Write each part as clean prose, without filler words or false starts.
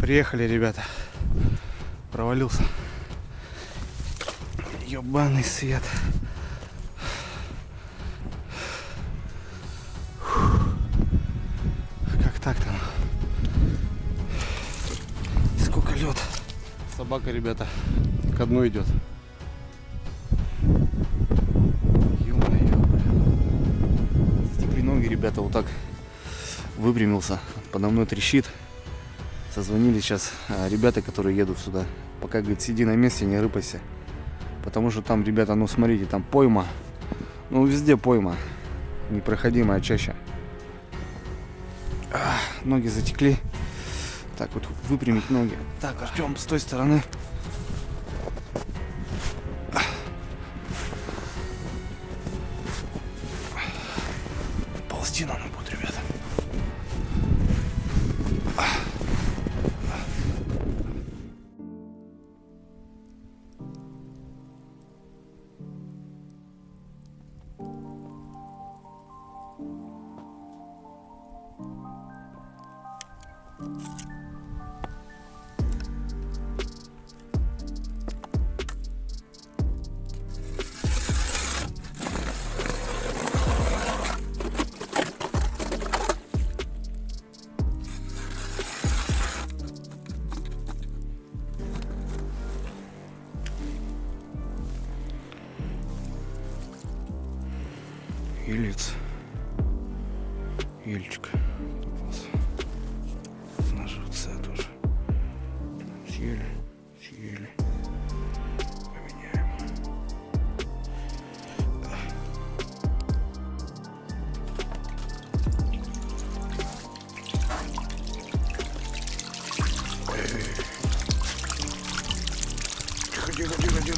Приехали, ребята. Провалился. Ёбаный свет. Как так-то? Сколько лед. Собака, ребята, ко дну идет. Ё-моё, блин. Стекли ноги, ребята, вот так выпрямился. Подо мной трещит. Созвонили сейчас ребята, которые едут сюда. Пока, говорит, сиди на месте, не рыпайся. Потому что там, ребята, ну смотрите, там пойма. Ну везде пойма. Непроходимая чаще. Ноги затекли. Так вот выпрямить ноги. Так, Артем, с той стороны. Ползти надо будет, ребята. Елец. Ельчик. На живце тоже. Съели. Поменяем.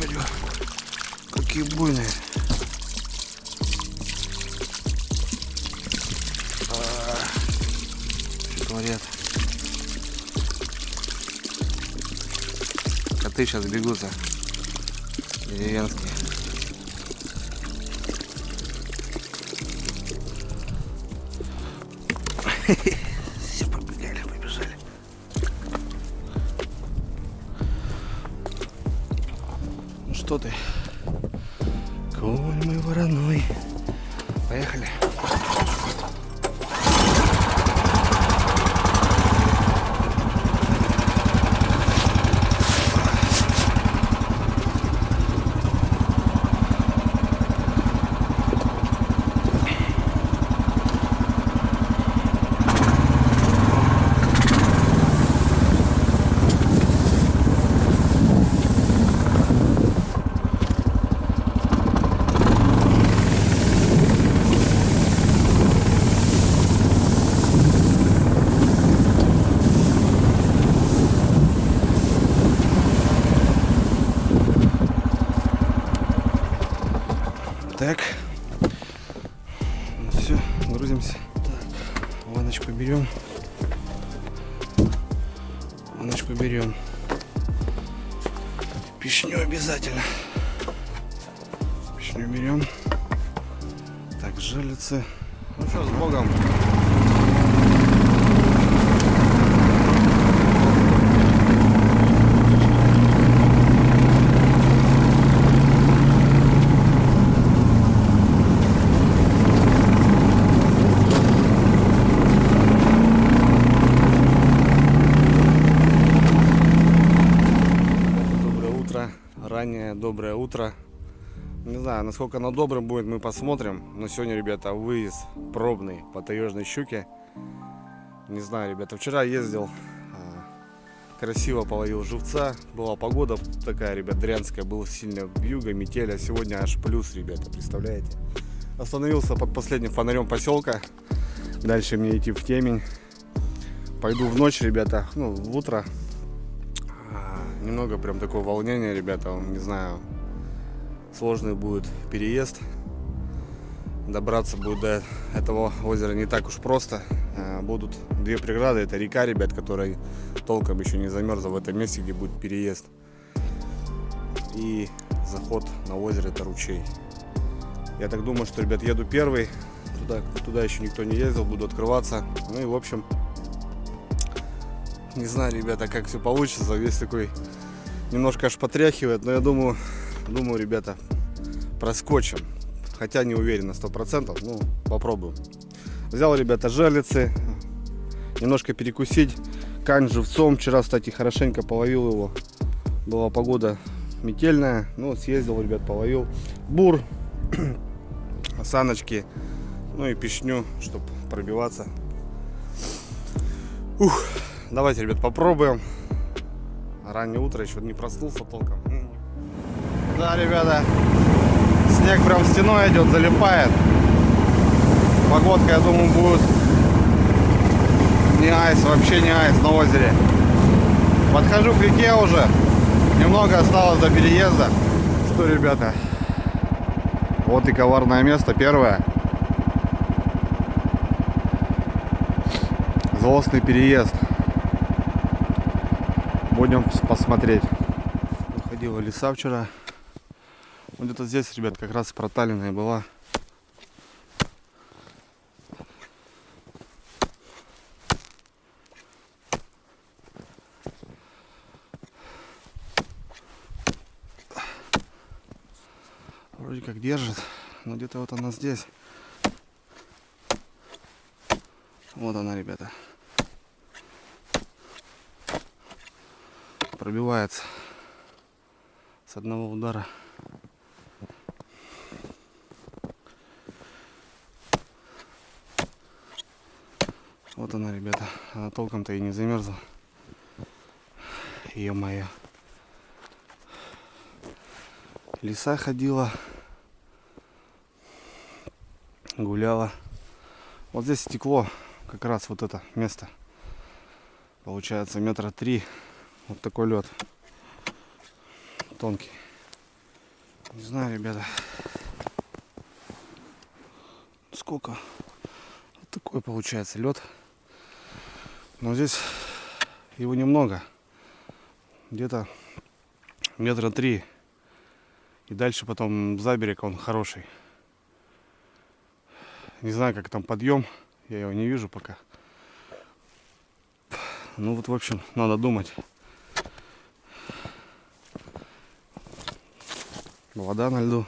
Тихо. Какие буйные. Творят. Коты сейчас бегутся. Деревенские. Все, побежали. Ну что ты? Конь мой вороной. Поехали. Так, ну все, грузимся. Так, ванночку берем. Пищню обязательно. Пищню берем. Так, жалится. Ну что, с Богом. Раннее доброе утро. Не знаю, насколько оно добрым будет, мы посмотрим. Но сегодня, ребята, выезд пробный по таежной щуке. Не знаю, ребята, вчера ездил, красиво половил живца. Была погода такая, ребят, дрянская, был сильно вьюга, метель. А сегодня аж плюс, ребята, представляете? Остановился под последним фонарем поселка. Дальше мне идти в темень. Пойду в ночь, ребята, ну, в утро. Немного прям такое волнение, ребята, не знаю, сложный будет переезд. Добраться будет до этого озера не так уж просто. Будут две преграды, это река, ребят, которая толком еще не замерзла в этом месте, где будет переезд. И заход на озеро, это ручей. Я так думаю, что, ребят, еду первый, туда еще никто не ездил, буду открываться. Ну и в общем, Не знаю, ребята, как все получится. Весь такой немножко аж потряхивает. Но я думаю, ребята, проскочим. Хотя не уверен на 100%. Ну, попробуем. Взял, ребята, жерлицы. Немножко перекусить. Кань живцом. Вчера, кстати, хорошенько половил его. Была погода метельная. Ну, съездил, ребят, половил. Бур. Саночки. Ну и пищню, чтобы пробиваться. Ух. Давайте, ребят, попробуем. Раннее утро, еще не проснулся толком. Да, ребята, снег прям стеной идет, залипает. Погодка, я думаю, будет не айс, вообще не айс на озере. Подхожу к реке уже. Немного осталось до переезда. Что, ребята, вот и коварное место, первое. Злостный переезд. Будем посмотреть. Ходила лиса вчера. Вот где-то здесь, ребят, как раз проталинная была. Вроде как держит, но где-то вот она здесь. Вот она, ребята. Пробивается с одного удара. Вот она, ребята. Она толком-то и не замерзла. Ё-моё. Лиса ходила. Гуляла. Вот здесь стекло. Как раз вот это место. Получается 3 метра. Вот такой лед. Тонкий. Не знаю, ребята. Сколько? Вот такой получается лед. Но здесь его немного. Где-то 3 метра. И дальше потом за берег он хороший. Не знаю, как там подъем. Я его не вижу пока. Ну вот, в общем, надо думать. Вода на льду.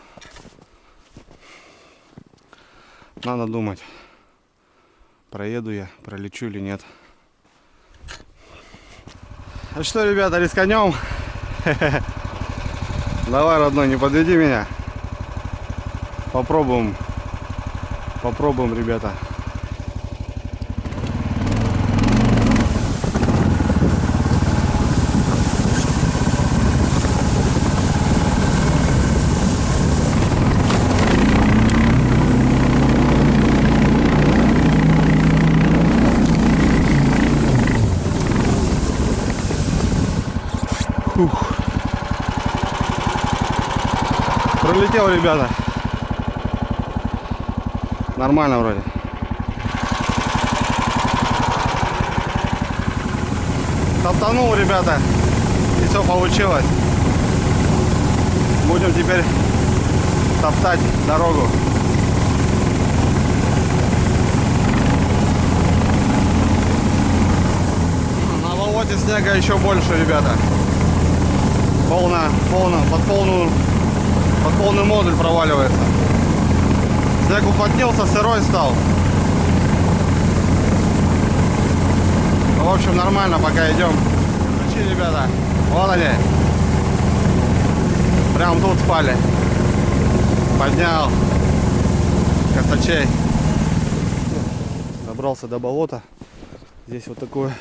Надо думать, проеду я, пролечу или нет. Ну что, ребята, рисканем. Давай, родной, не подведи меня. Попробуем, ребята. Ух. Пролетел, ребята. Нормально вроде. Топтанул, ребята. И все получилось. Будем теперь топтать дорогу. На болоте снега еще больше, ребята. Под полный модуль проваливается. Снег уплотнился, сырой стал. Ну, в общем, нормально, пока идем. Ключи, ребята. Вот они. Прям тут спали. Поднял косачей. Добрался до болота. Здесь вот такой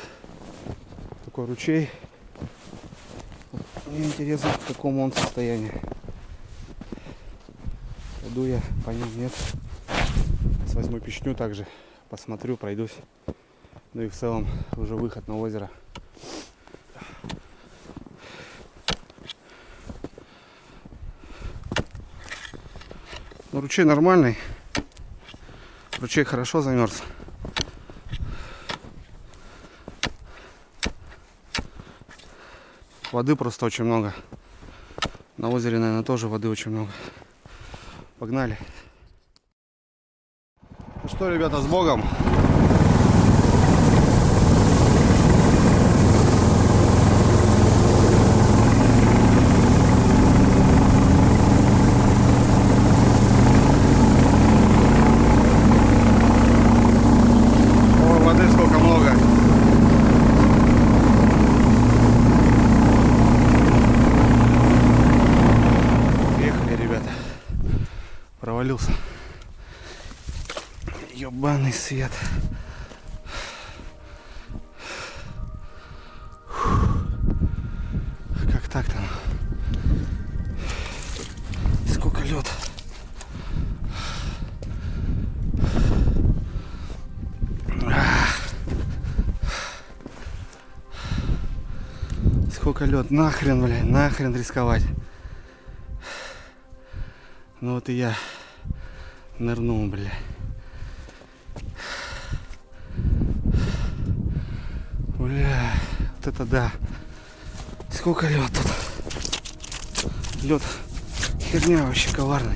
ручей. Мне интересно, в каком он состоянии. Пойду я по ним, нет. Сейчас возьму пищню также, посмотрю, пройдусь. Ну и в целом уже выход на озеро. Ну, ручей нормальный. Ручей хорошо замерз. Воды просто очень много. На озере, наверное, тоже воды очень много. Погнали. Ну что, ребята, с Богом. включился. Ёбаный свет. Как так-то? Сколько лед. Сколько лед. Нахрен, блядь, нахрен рисковать. Ну вот и я нырнул, блядь. Бля, вот это да. Сколько лед тут. Лед херня вообще коварный.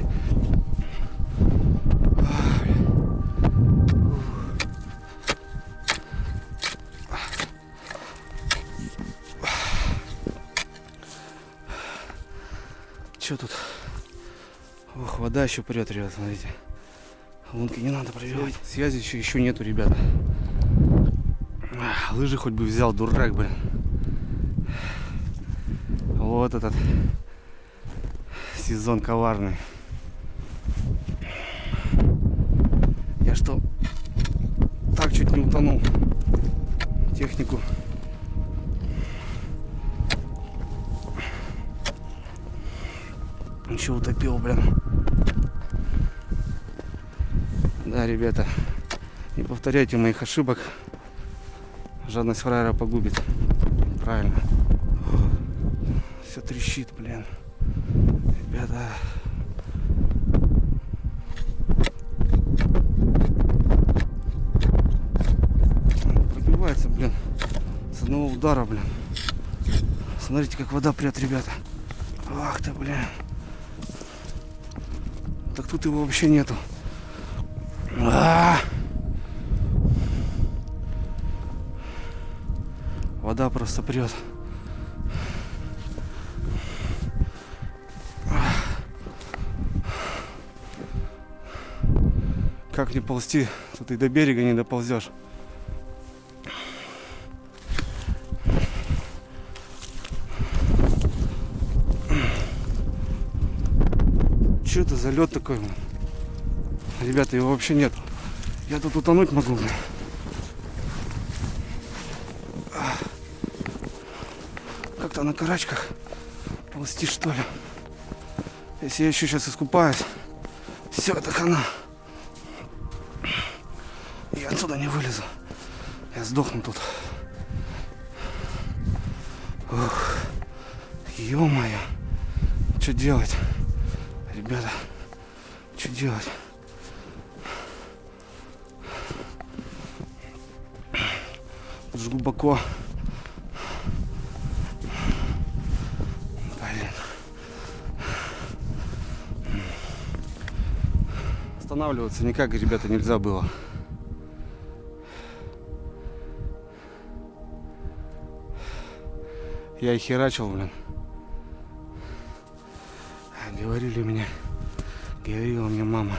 Че тут? Ох, вода еще прет, ребят, смотрите. Лунки не надо проверять. Связи еще нету, ребята. Лыжи хоть бы взял, дурак, блин. Вот этот сезон коварный. Я что, так чуть не утонул. Технику. Ничего, утопил, блин. Да, ребята, не повторяйте моих ошибок. Жадность фраера погубит. Правильно. Все трещит, блин. Ребята. Пробивается, блин. С одного удара, блин. Смотрите, как вода прет, ребята. Ах ты, блин. Так тут его вообще нету. Вода просто прет. Как не ползти? Тут и до берега не доползешь. Что это за лед такой? Ребята, его вообще нет. Я тут утонуть могу. Как-то на карачках ползти, что ли. Если я еще сейчас искупаюсь, все, это хана. Я отсюда не вылезу. Я сдохну тут. Ух, ё-моё. Что делать? Ребята, что делать? Тут же глубоко. Блин. Останавливаться никак, ребята, нельзя было. Я и херачил, блин. Говорила мне мама,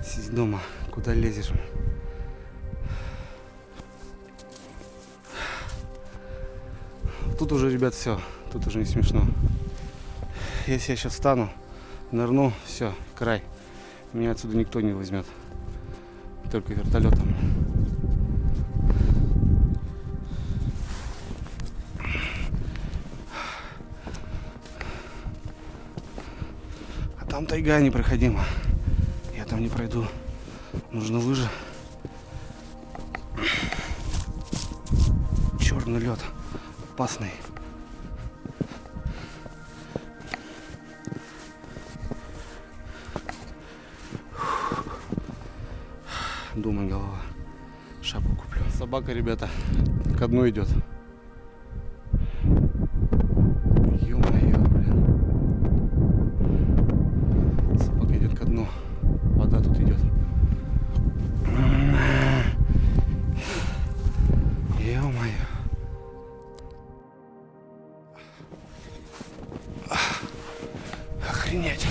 сидь дома, куда лезешь? Тут уже, ребят, все, тут уже не смешно. Если я сейчас встану, нырну, все, край. Меня отсюда никто не возьмет. Только вертолетом. Там тайга непроходима. Я там не пройду. Нужны лыжи. Черный лед. Опасный. Думаю, голова. Шапку куплю. Собака, ребята, ко дну идет. Вода тут идет. Ё-моё. Охренеть.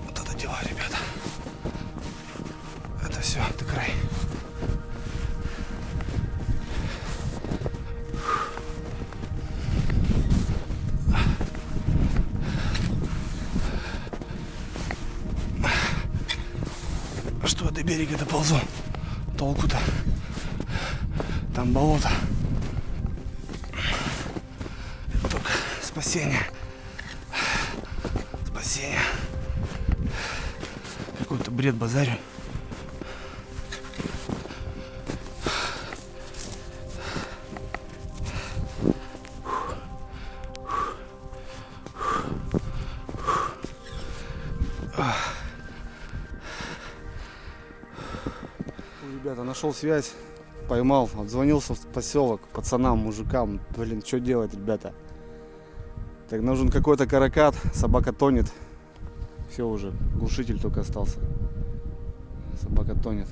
Вот это дела, ребята. Это все, это край. до берега доползу. Толку-то. Там болото. Только спасение. Спасение. Какой-то бред базарю. Ребята, нашел связь, поймал, отзвонился в поселок пацанам, мужикам. Блин, что делать, ребята? Так нужен какой-то каракат, собака тонет. Все уже, глушитель только остался. Собака тонет.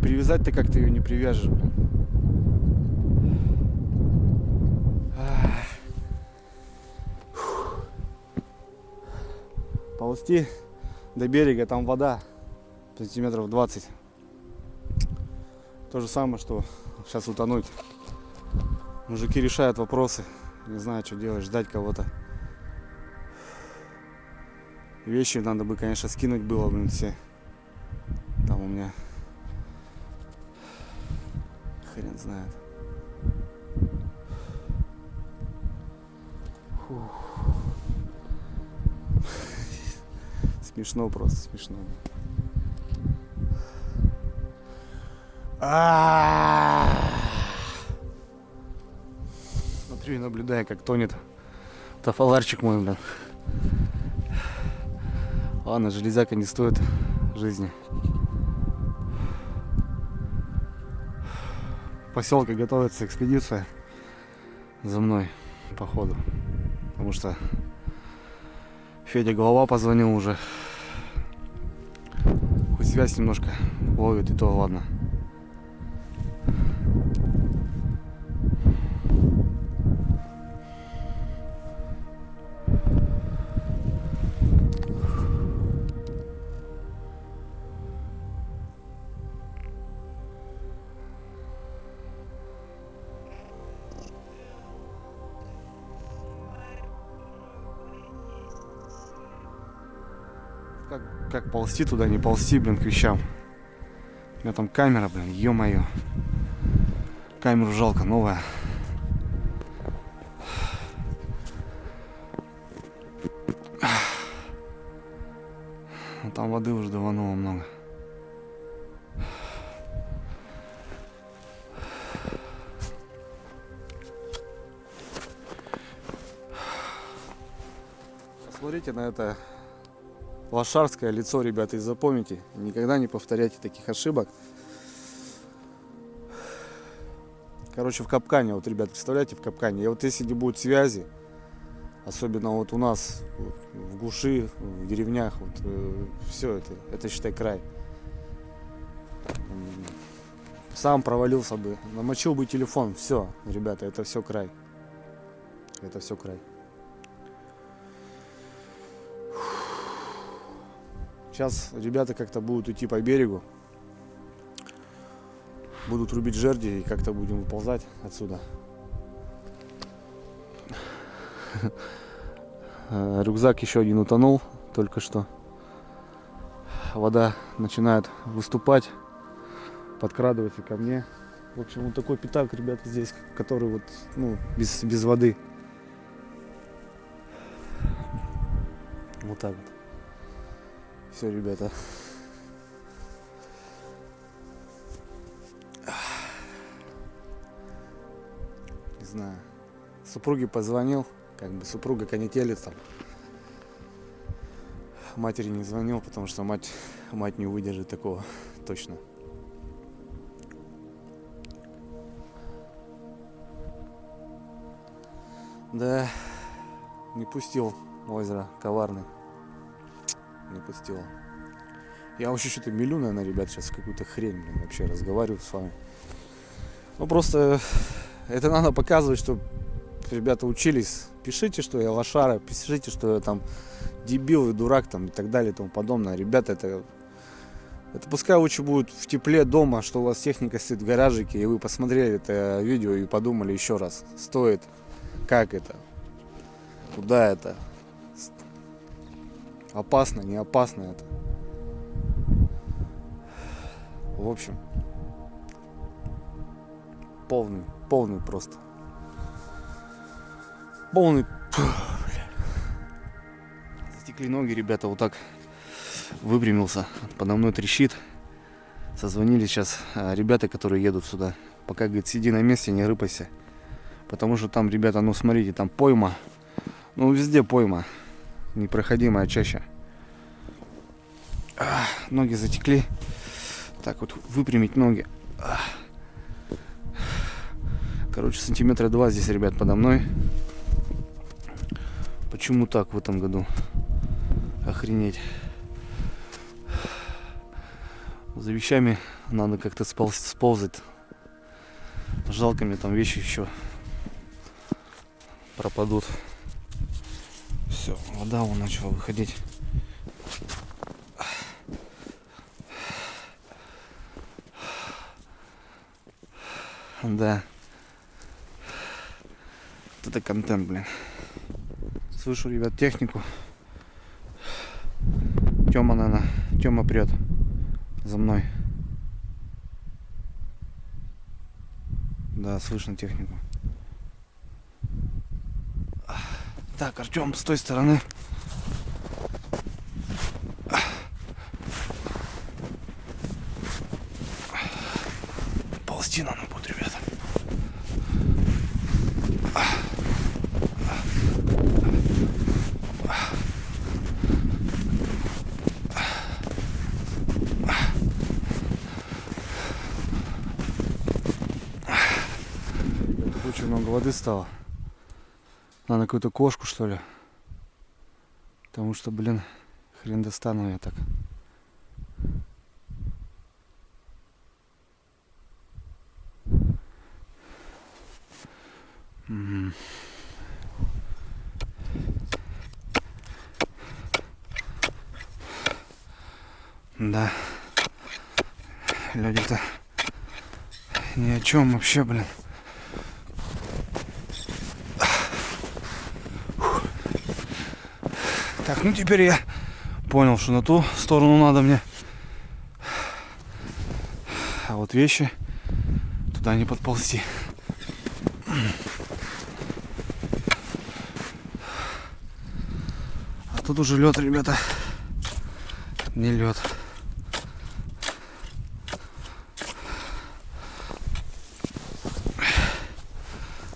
Привязать-то как-то ее не привяжешь, блин. Ползти до берега, там вода сантиметров 20. То же самое, что сейчас утонуть. Мужики решают вопросы. Не знаю, что делать, ждать кого-то. Вещи надо бы, конечно, скинуть было, блин, все. Там у меня хрен знает. Фух. Смешно просто, смешно. Смотрю и наблюдаю, как тонет тафаларчик мой, блин. Ладно, железяка не стоит жизни. В поселке готовится экспедиция за мной, походу. Потому что Федя голова позвонил уже. Хоть связь немножко ловит, и то ладно. Как ползти туда, не ползти, блин, к вещам. У меня там камера, блин, ё-моё. Камеру жалко, новая. Но там воды уже давануло много. Посмотрите на это лошарское лицо, ребята, и запомните. Никогда не повторяйте таких ошибок. Короче, в капкане, вот, ребят, представляете, в капкане. И вот если не будет связи, особенно вот у нас вот, в глуши, в деревнях, вот, все это считай край. Сам провалился бы, намочил бы телефон, все, ребята, это все край. Это все край. Сейчас ребята как-то будут идти по берегу, будут рубить жерди и как-то будем выползать отсюда. Рюкзак еще один утонул только что. Вода начинает выступать, подкрадывается ко мне. В общем, вот такой пятак, ребята, здесь, который вот, ну, без воды. Вот так вот. Все, ребята. Не знаю. Супруге позвонил, как бы супруга конетелит там. Матери не звонил, потому что мать не выдержит такого точно. Да, не пустил озеро коварный. Не пустила. Я вообще что-то мелю, наверное, ребят, сейчас какую-то хрень, блин, вообще разговариваю с вами. Ну просто это надо показывать, что ребята учились. Пишите, что я лошара, пишите, что я там дебил и дурак там и так далее и тому подобное. Ребята, это пускай лучше будет в тепле дома, что у вас техника стоит в гаражике, и вы посмотрели это видео и подумали еще раз, стоит, как это, куда это. Опасно, не опасно это. В общем, полный просто. Полный. Затекли ноги, ребята, вот так выпрямился. Подо мной трещит. Созвонили сейчас ребята, которые едут сюда. Пока, говорит, сиди на месте, не рыпайся. Потому что там, ребята, ну смотрите, там пойма. Ну везде пойма. Непроходимая чаще. Ноги затекли. Так вот, выпрямить ноги. Короче, сантиметра 2 здесь, ребят, подо мной. Почему так в этом году? Охренеть. За вещами надо как-то сползать. Жалко, мне там вещи еще пропадут. Все, вода вон начала выходить. Да. Вот это контент, блин. Слышу, ребят, технику. Тёма, наверное, Тёма прет за мной. Да, слышно технику. Так, Артём, с той стороны. Ползти надо будет, ребята. Очень много воды стало. Надо какую-то кошку, что ли. Потому что, блин, хрен достану я так. Да. Люди-то ни о чем вообще, блин. Так, ну теперь я понял, что на ту сторону надо мне. А вот вещи туда не подползти. А тут уже лед, ребята. Не лед.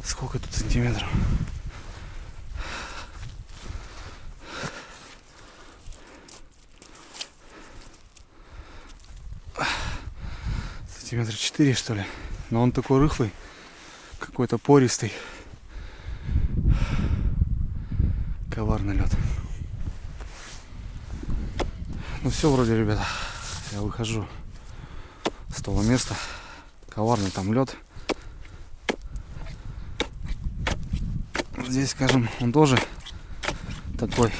Сколько тут сантиметров? Сантиметра 4, что ли. Но он такой рыхлый, какой-то пористый. Коварный лед. Ну все, вроде, ребята, я выхожу с того места. Коварный там лед. Здесь, скажем, он тоже такой.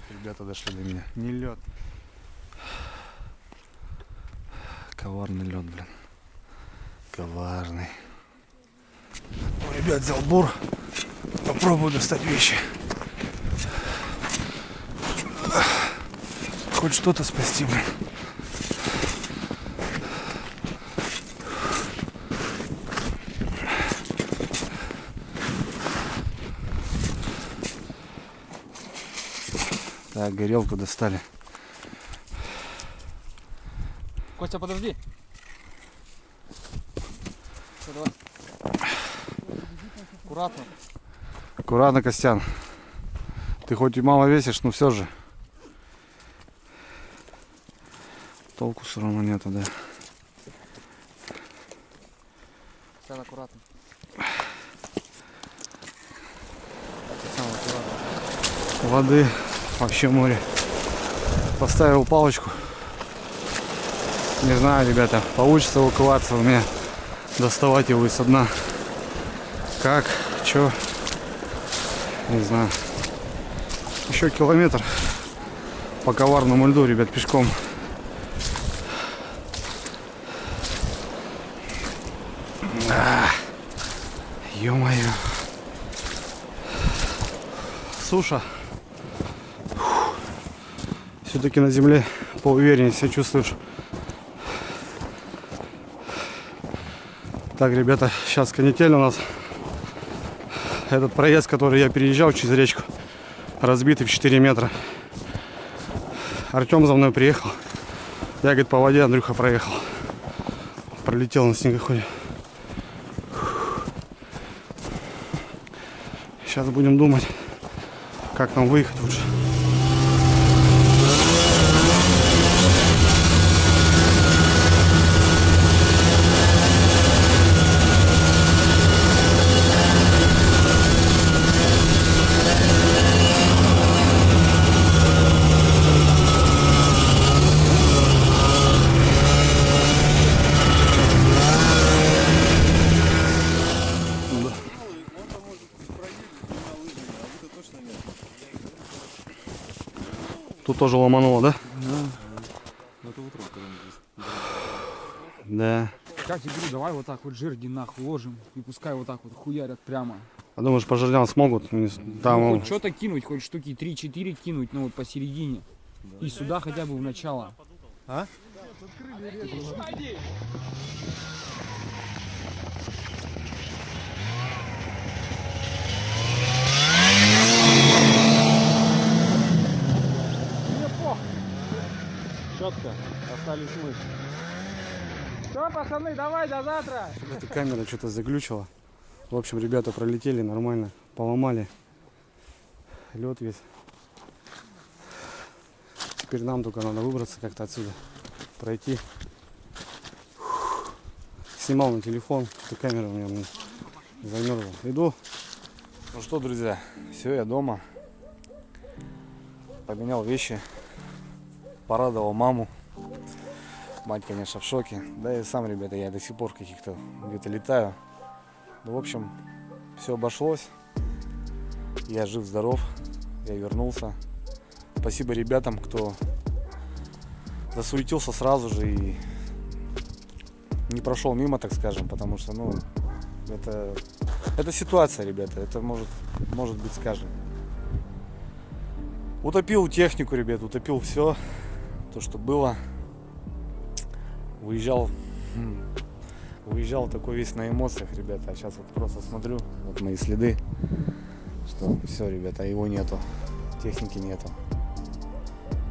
Ребята дошли до меня. Не лед. Коварный лед, блин. Коварный. Ну, ребят, взял бур. Попробую достать вещи. Хоть что-то спасти, блин. Так, горелку достали. Костя, подожди. Все, давай. Аккуратно. Аккуратно, Костян. Ты хоть и мало весишь, но все же. Толку все равно нету, да. Костян, аккуратно. Воды вообще море. Поставил палочку. Не знаю, ребята, получится укрываться у меня, доставать его из дна. Как, чё, не знаю. Еще километр по коварному льду, ребят, пешком. Ё-моё. Суша. Все-таки на земле поувереннее себя чувствуешь. Так, ребята, сейчас канитель у нас. Этот проезд, который я переезжал через речку, разбитый в 4 метра. Артем за мной приехал. Я, говорит, по воде, Андрюха проехал. Пролетел на снегоходе. Сейчас будем думать, как нам выехать лучше. Тут тоже ломануло, да? Да. Это утро, когда мы здесь. Да. Как я говорю, давай вот так вот жерди нахуй ложим и пускай вот так вот хуярят прямо. А думаешь, по жердям смогут? Там, Ну, хоть что-то кинуть, хоть штуки 3-4 кинуть, ну вот посередине. И сюда хотя бы в начало. А? Четко. Остались мы. Все, пацаны, давай, до завтра. эта камера что-то заглючила. В общем, ребята пролетели нормально, поломали. Лед весь. Теперь нам только надо выбраться как-то отсюда, пройти. Снимал на телефон, эта камера у меня замерзла. Иду. Ну что, друзья, все, я дома. Поменял вещи, порадовал маму. Мать, конечно, в шоке. Да и сам, ребята, я до сих пор каких-то где-то летаю. Ну, в общем, все обошлось. Я жив-здоров, я вернулся. Спасибо ребятам, кто засуетился сразу же и не прошел мимо, так скажем, потому что, ну, это ситуация, ребята, это может быть, скажем. Утопил технику, ребят, утопил все, то, что было. Выезжал такой весь на эмоциях, ребята. А сейчас вот просто смотрю, вот мои следы, что все, ребята, его нету, техники нету.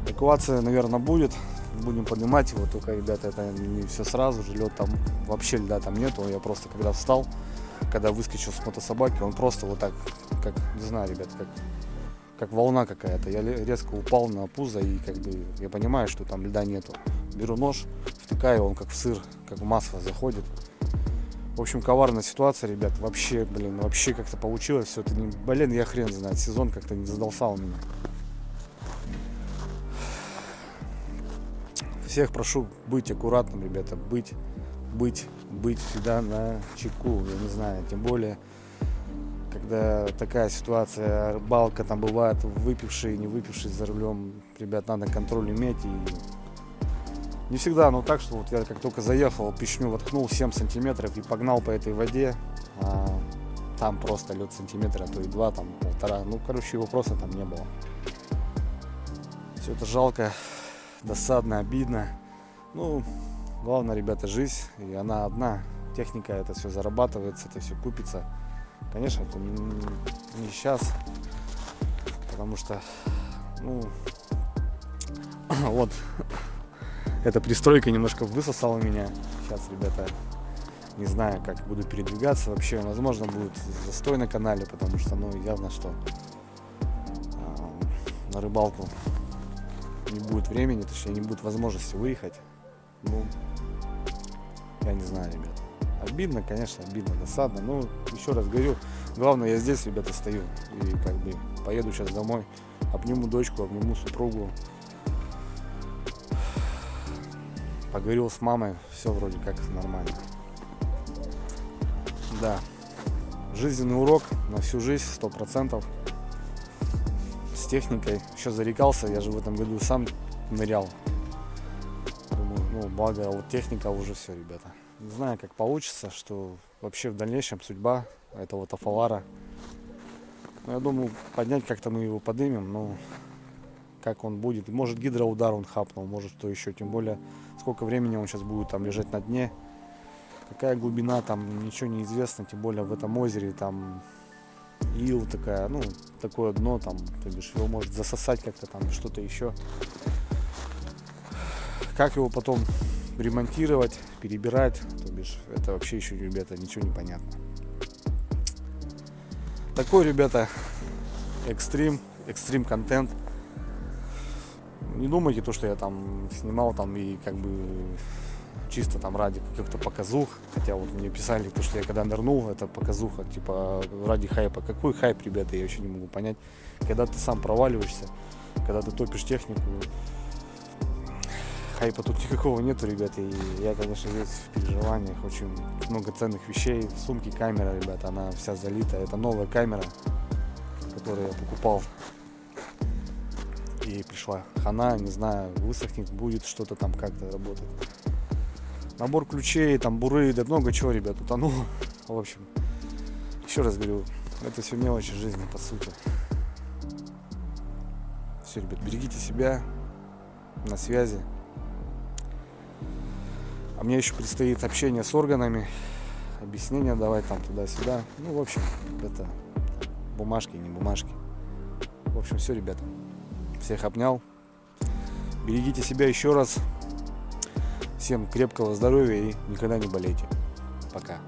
Эвакуация, наверное, будет. Будем поднимать его, только, ребята, это не все сразу же. Лед там, вообще льда там нету. Я просто когда встал, когда выскочил с мотособаки, он просто вот так, как, не знаю, ребят, как волна какая-то. Я резко упал на пузо и как бы я понимаю, что там льда нету. Беру нож, втыкаю, он как в сыр, как в масло заходит. В общем, коварная ситуация, ребят. Вообще, вообще как-то получилось все. Это не, блин, я хрен знает. Сезон как-то не задался у меня. Всех прошу быть аккуратным, ребята. Быть всегда на чеку. Я не знаю, тем более, когда такая ситуация, рыбалка, там бывает выпивший, не выпивший за рулем. Ребят, надо контроль иметь. И не всегда, но так, что вот я как только заехал, пешню воткнул 7 сантиметров и погнал по этой воде. Там просто лед сантиметра, а то и 2, там 1,5. Ну, короче, его просто там не было. Все это жалко, досадно, обидно. Ну, главное, ребята, жизнь, и она одна. Техника, это все зарабатывается, это все купится. Конечно, это не сейчас, потому что, ну, вот, эта пристройка немножко высосала меня. Сейчас, ребята, не знаю, как буду передвигаться. Вообще, возможно, будет застой на канале, потому что, ну, явно, что на рыбалку не будет времени, точнее, не будет возможности выехать. Ну, я не знаю, ребят. Обидно, конечно, обидно, досадно. Но еще раз говорю, главное, я здесь, ребята, стою. И как бы поеду сейчас домой, обниму дочку, обниму супругу. Поговорил с мамой, все вроде как нормально. Да, жизненный урок на всю жизнь, 100%. С техникой еще зарекался, я же в этом году сам нырял. Думаю, ну, благо, вот техника уже все, ребята. Не знаю, как получится, что вообще в дальнейшем судьба этого вот Тафалара. Но я думаю, поднять как-то мы его подымем, но, как он будет. Может гидроудар он хапнул, может что еще. Тем более, сколько времени он сейчас будет там лежать на дне. Какая глубина, там ничего не известно. Тем более в этом озере там ил такая, ну, такое дно там, то бишь его может засосать как-то там, что-то еще. Как его потом ремонтировать, перебирать, то бишь это вообще еще, ребята, ничего не понятно. Такой, ребята, экстрим контент. Не думайте то, что я там снимал там и как бы чисто там ради каких-то показух. Хотя вот мне писали то, что я когда нырнул, это показуха, типа ради хайпа. Какой хайп, ребята, я вообще не могу понять. Когда ты сам проваливаешься, когда ты топишь технику, хайпа тут никакого нету, ребята. И я, конечно, весь в переживаниях. Очень много ценных вещей. В сумке камера, ребята, она вся залита. Это новая камера, которую я покупал. И пришла хана, не знаю, высохнет, будет что-то там как-то работать. Набор ключей, там буры, да много чего, ребят, утонул. В общем, еще раз говорю, это все мелочи жизни, по сути. Все, ребят, берегите себя, на связи. А мне еще предстоит общение с органами, объяснения давать там туда-сюда. Ну, в общем, это бумажки, не бумажки. В общем, все, ребята. Всех обнял. Берегите себя еще раз. Всем крепкого здоровья и никогда не болейте. Пока.